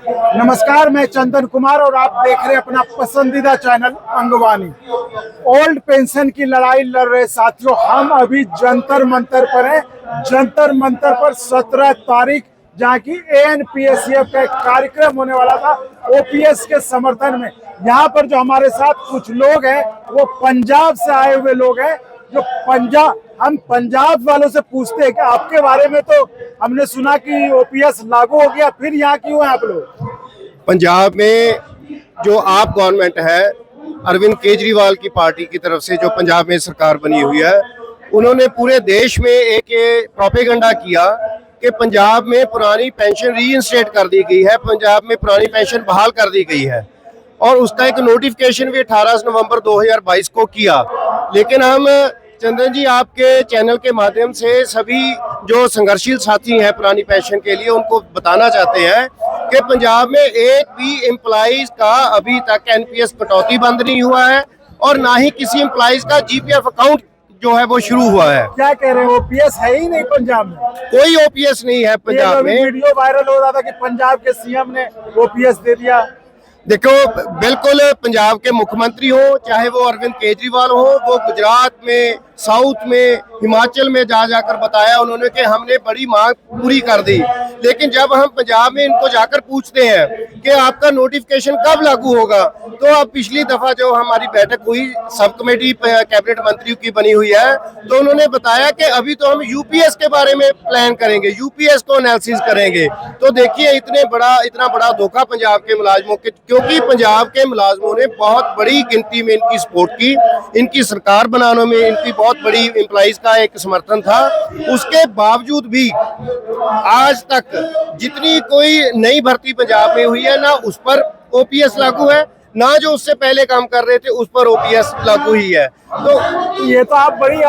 नमस्कार, मैं चंदन कुमार और आप देख रहे हैं अपना पसंदीदा चैनल अंगवानी। ओल्ड पेंशन की लड़ाई लड़ रहे साथियों, हम अभी जंतर मंतर पर हैं। जंतर मंतर पर 17 तारीख जहाँ की एएनपीएससीएफ का एक कार्यक्रम होने वाला था ओपीएस के समर्थन में। यहाँ पर जो हमारे साथ कुछ लोग हैं वो पंजाब से आए हुए लोग हैं। जो हम पंजाब वालों से पूछते हैं कि आपके बारे में तो हमने सुना कि ओपीएस लागू हो गया, फिर यहाँ क्यों हैं आप लोग? पंजाब में जो आप गवर्नमेंट है अरविंद केजरीवाल की पार्टी की तरफ से जो पंजाब में सरकार बनी हुई है, उन्होंने पूरे देश में एक प्रोपेगेंडा किया कि पंजाब में पुरानी पेंशन रीइंस्टेट कर दी गई है, पंजाब में पुरानी पेंशन बहाल कर दी गई है और उसका एक नोटिफिकेशन भी 18 नवंबर 2022 को किया। लेकिन हम चंदन जी आपके चैनल के माध्यम से सभी जो संघर्षशील साथी हैं पुरानी पेंशन के लिए उनको बताना चाहते हैं कि पंजाब में एक भी एम्प्लॉइज का अभी तक एनपीएस कटौती बंद नहीं हुआ है और ना ही किसी एम्प्लॉइज का जीपीएफ अकाउंट जो है वो शुरू हुआ है। क्या कह रहे हैं, ओपीएस है ही नहीं पंजाब में? कोई ओपीएस नहीं है पंजाब में। वीडियो वायरल हो रहा था कि पंजाब के सीएम ने ओपीएस दे दिया। देखो, बिल्कुल पंजाब के मुख्यमंत्री हो चाहे वो अरविंद केजरीवाल हो, वो गुजरात में, साउथ में, हिमाचल में जाकर बताया उन्होंने कि हमने बड़ी मांग पूरी कर दी। लेकिन जब हम पंजाब में इनको जाकर पूछते हैं कि आपका नोटिफिकेशन कब लागू होगा, तो अब पिछली दफा जो हमारी बैठक हुई सब कमेटी कैबिनेट मंत्रियों की बनी हुई है, तो उन्होंने बताया कि अभी तो हम यूपीएस के बारे में प्लान करेंगे, यूपीएस को एनालिसिस करेंगे। तो देखिए इतना बड़ा धोखा पंजाब के मुलाजमों के, क्योंकि पंजाब के मुलाजमों ने बहुत बड़ी गिनती में इनकी सपोर्ट की, इनकी सरकार बनाने में इनकी बहुत बड़ी एम्प्लॉइज का एक समर्थन था। उसके बावजूद भी आज तक जितनी कोई नई भर्ती पंजाब में हुई है ना उस पर ओपीएस लागू है, ना जो उससे पहले काम कर रहे थे उस पर ओपीएस लागू ही है। तो ये तो आप बड़ी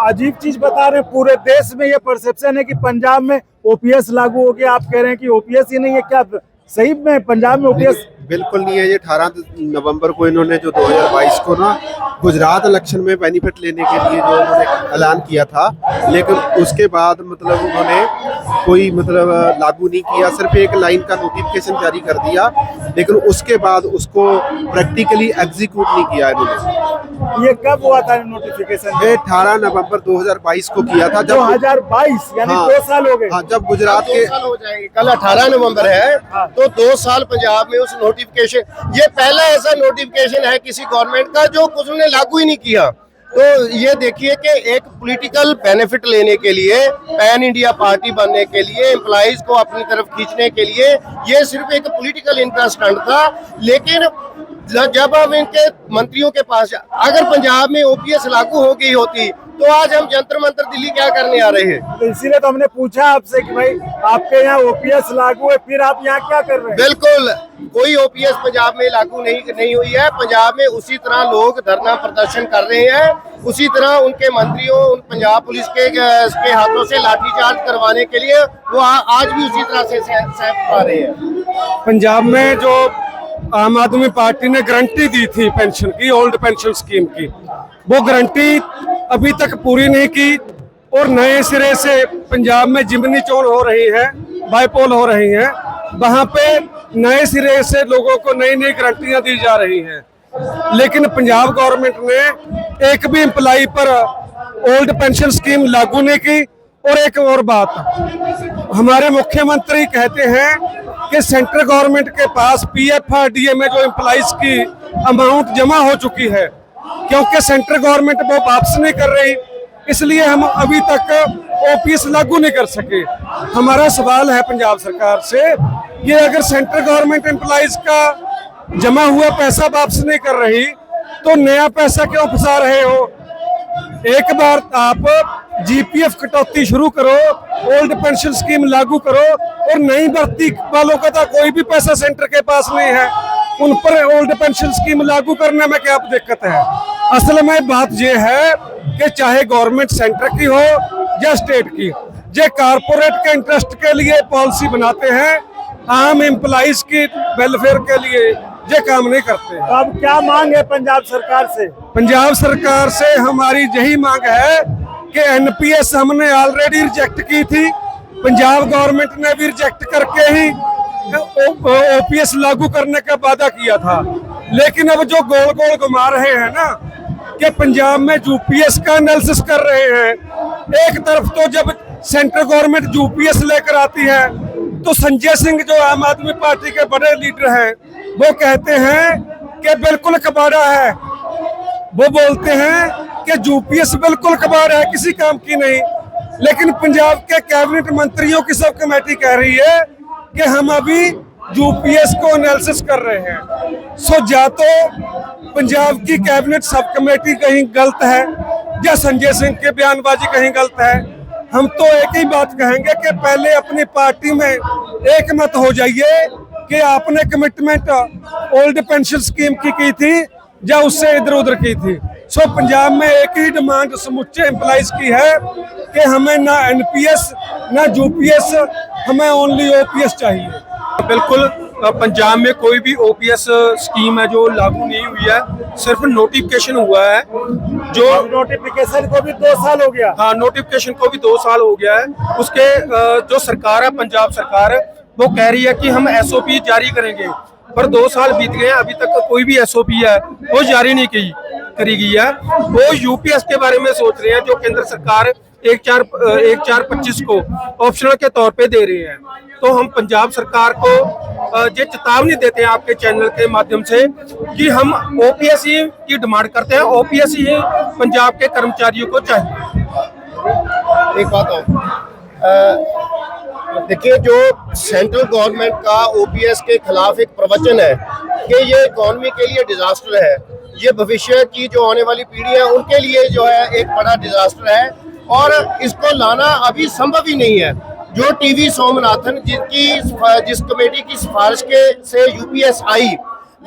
अजीब चीज बता रहे हैं। पूरे देश में ये परसेप्शन है कि पंजाब में ओपीएस लागू हो गया, आप कह रहे हैं कि ओपीएस ही नहीं है। क्या सही में पंजाब में ओपीएस? बिल्कुल नहीं है। ये 18 नवंबर को इन्होंने जो 2022 को ना गुजरात इलेक्शन में बेनिफिट लेने के लिए जो उन्होंने ऐलान किया था, लेकिन उसके बाद मतलब उन्होंने कोई मतलब लागू नहीं किया, सिर्फ एक लाइन का नोटिफिकेशन जारी कर दिया, लेकिन उसके बाद उसको प्रैक्टिकली एग्जीक्यूट नहीं किया इन्होंने। ये कब हुआ था नोटिफिकेशन? ये 18 नवंबर 2022 को किया था। जब 2022 यानी हाँ, 2 साल हो गए। हाँ, जब गुजरात के 2 साल हो जाएंगे, कल 18 नवंबर है तो 2 साल पंजाब में उस नोटिफिकेशन, ये पहला ऐसा नोटिफिकेशन है किसी गवर्नमेंट का जो कुछ उन्होंने लागू ही नहीं किया। तो ये देखिए कि एक पॉलिटिकल बेनिफिट लेने के लिए, पैन इंडिया पार्टी बनने के लिए, एम्प्लॉइज को अपनी तरफ खींचने के लिए, ये सिर्फ एक पॉलिटिकल इंटरेस्ट था। लेकिन जब हम इनके मंत्रियों के पास, अगर पंजाब में ओपीएस लागू हो गई होती तो आज हम जंतर मंतर दिल्ली क्या करने आ रहे हैं? तो इसीलिए तो हमने पूछा आपसे कि भाई आपके यहाँ ओपीएस लागू है, फिर आप यहाँ क्या कर रहे हैं? बिल्कुल कोई ओपीएस पंजाब में लागू नहीं हुई है। पंजाब में उसी तरह लोग धरना प्रदर्शन कर रहे हैं, उसी तरह उनके मंत्रियों, उन पंजाब पुलिस के हाथों से लाठीचार्ज करवाने के लिए वो आज भी उसी तरह से सह पा रहे हैं। पंजाब में जो आम आदमी पार्टी ने गारंटी दी थी पेंशन की, ओल्ड पेंशन स्कीम की, वो गारंटी अभी तक पूरी नहीं की और नए सिरे से पंजाब में जिमनी चोन हो रही है, बाईपोल हो रही है। वहाँ पे नए सिरे से लोगों को नई नई गारंटियां दी जा रही हैं। लेकिन पंजाब गवर्नमेंट ने एक भी एम्प्लॉय पर ओल्ड पेंशन स्कीम लागू नहीं की। और एक और बात, हमारे मुख्यमंत्री कहते हैं कि सेंट्रल गवर्नमेंट के पास पीएफआरडीए में जो एम्प्लॉइज की अमाउंट जमा हो चुकी है, क्योंकि सेंट्रल गवर्नमेंट वो वापस नहीं कर रही, इसलिए हम अभी तक ओपीएस लागू नहीं कर सके। हमारा सवाल है पंजाब सरकार से कि अगर सेंट्रल गवर्नमेंट एम्प्लॉइज का जमा हुआ पैसा वापस नहीं कर रही तो नया पैसा क्यों फंसा रहे हो? एक बार आप जीपीएफ कटौती शुरू करो, ओल्ड पेंशन स्कीम लागू करो और नई भर्ती वालों का तो कोई भी पैसा सेंटर के पास नहीं है, उन पर ओल्ड पेंशन स्कीम लागू करने में क्या दिक्कत है? असल में बात यह है कि चाहे गवर्नमेंट सेंटर की हो या स्टेट की, ये कारपोरेट के इंटरेस्ट के लिए पॉलिसी बनाते हैं, आम एम्प्लॉइज की वेलफेयर के लिए ये काम नहीं करते। तो अब क्या मांग है पंजाब सरकार से? पंजाब सरकार से हमारी यही मांग है कि एनपीएस हमने ऑलरेडी रिजेक्ट की थी, पंजाब गवर्नमेंट ने भी रिजेक्ट करके ही ओपीएस लागू करने का वादा किया था, लेकिन अब जो गोल गोल घुमा रहे हैं ना कि पंजाब में यूपीएस का एनालिसिस कर रहे हैं। एक तरफ तो जब सेंट्रल गवर्नमेंट यूपीएस लेकर आती है तो संजय सिंह जो आम आदमी पार्टी के बड़े लीडर हैं वो कहते हैं कि बिल्कुल कबाड़ा है। वो बोलते हैं कि यूपीएस बिल्कुल कबाड़ा है, किसी काम की नहीं। लेकिन पंजाब के कैबिनेट मंत्रियों की सब कमेटी कह रही है कि हम अभी यूपीएस को एनालिसिस कर रहे हैं। सो या तो पंजाब की कैबिनेट सब कमेटी कहीं गलत है या संजय सिंह की बयानबाजी कहीं गलत है। हम तो एक ही बात कहेंगे कि पहले अपनी पार्टी में एक मत हो जाइए कि आपने कमिटमेंट ओल्ड पेंशन स्कीम की थी या उससे इधर उधर की थी। सो पंजाब में एक ही डिमांड समुच्चे एम्प्लॉइज की है कि हमें ना एनपीएस ना यूपीएस, हमें ओनली ओपीएस चाहिए। बिल्कुल, पंजाब में कोई भी ओपीएस स्कीम है जो लागू नहीं हुई है, सिर्फ नोटिफिकेशन हुआ है। जो नोटिफिकेशन को भी 2 साल हो गया। हाँ, नोटिफिकेशन को भी 2 साल हो गया है। उसके जो सरकार है, पंजाब सरकार, वो कह रही है कि हम एसओपी जारी करेंगे, पर 2 साल बीत गए हैं, अभी तक कोई भी एसओपी है वो जारी नहीं करी गई है। वो यूपीएस के बारे में सोच रहे हैं जो केंद्र सरकार 1/4/25 को ऑप्शनल के तौर पे दे रही है। तो हम पंजाब सरकार को ये चेतावनी देते हैं आपके चैनल के माध्यम से कि हम ओपीएस ही की डिमांड करते हैं। ओपीएस ही पंजाब के कर्मचारियों को चाहिए। एक बात और, देखिए, जो सेंट्रल गवर्नमेंट का ओपीएस के खिलाफ एक प्रवचन है कि ये इकोनॉमी के लिए डिजास्टर है, ये भविष्य की जो आने वाली पीढ़ी है उनके लिए जो है एक बड़ा डिजास्टर है, और इसको लाना अभी संभव ही नहीं है। जो टीवी सोमनाथन जिस कमेटी की सिफारिश से यूपीएस आई,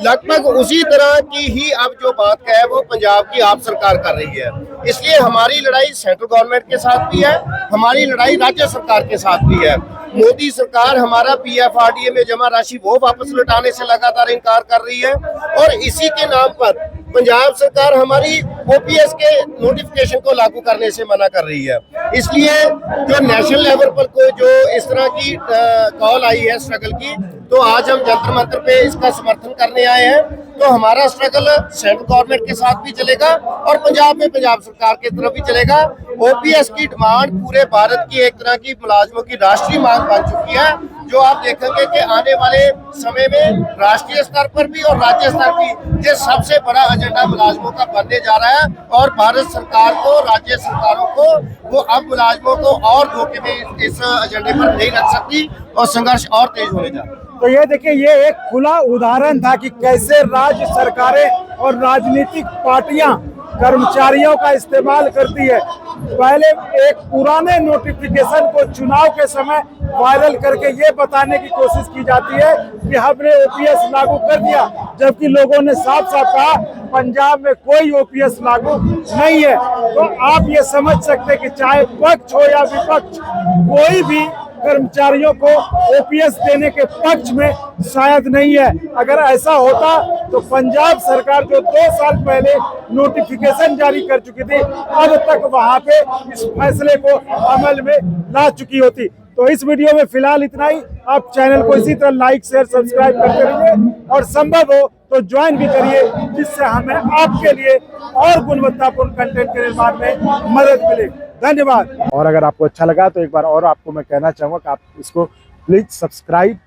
लगभग उसी तरह की ही अब जो बात है वो पंजाब की आप सरकार कर रही है। इसलिए हमारी लड़ाई सेंट्रल गवर्नमेंट के साथ भी है, हमारी लड़ाई राज्य सरकार के साथ भी है। मोदी सरकार हमारा पीएफआरडीए में जमा राशि वो वापस लौटाने से लगातार इनकार कर रही है, और इसी के नाम पर पंजाब सरकार हमारी ओपीएस के नोटिफिकेशन को लागू करने से मना कर रही है। इसलिए जो नेशनल लेवल पर कोई जो इस तरह की कॉल आई है स्ट्रगल की, तो आज हम जंतर मंतर पे इसका समर्थन करने आए हैं। तो हमारा स्ट्रगल सेंट्रल गवर्नमेंट के साथ भी चलेगा और पंजाब में पंजाब सरकार की तरफ भी चलेगा। ओपीएस की डिमांड पूरे भारत की एक तरह की मुलाजमों की राष्ट्रीय मांग बन चुकी है, जो आप देखेंगे कि आने वाले समय में राष्ट्रीय स्तर पर भी और राज्य स्तर पर ये सबसे बड़ा एजेंडा मुलाजमों का बनने जा रहा है। और भारत सरकार को, राज्य सरकारों को, वो अब मुलाजमों को और धोखे में इस एजेंडे पर नहीं रख सकती और संघर्ष और तेज होने जा रहा है। तो ये देखिए, ये एक खुला उदाहरण था कि कैसे राज्य सरकारें और राजनीतिक पार्टियां कर्मचारियों का इस्तेमाल करती है। पहले एक पुराने नोटिफिकेशन को चुनाव के समय वायरल करके ये बताने की कोशिश की जाती है कि हमने ओपीएस लागू कर दिया, जबकि लोगों ने साफ साफ कहा पंजाब में कोई ओपीएस लागू नहीं है। तो आप ये समझ सकते हैं कि चाहे पक्ष हो या विपक्ष, कोई भी कर्मचारियों को ओपीएस देने के पक्ष में शायद नहीं है। अगर ऐसा होता तो पंजाब सरकार जो 2 साल पहले नोटिफिकेशन जारी कर चुकी थी, अब तक वहां पे इस फैसले को अमल में ला चुकी होती। तो इस वीडियो में फिलहाल इतना ही। आप चैनल को इसी तरह लाइक, शेयर, सब्सक्राइब करते रहिए और संभव हो तो ज्वाइन भी करिए, जिससे हमें आपके लिए और गुणवत्तापूर्ण कंटेंट के निर्माण में मदद मिले। धन्यवाद। और अगर आपको अच्छा लगा तो एक बार और आपको मैं कहना चाहूँगा कि आप इसको प्लीज सब्सक्राइब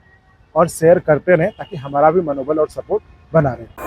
और शेयर करते रहें, ताकि हमारा भी मनोबल और सपोर्ट बना रहे।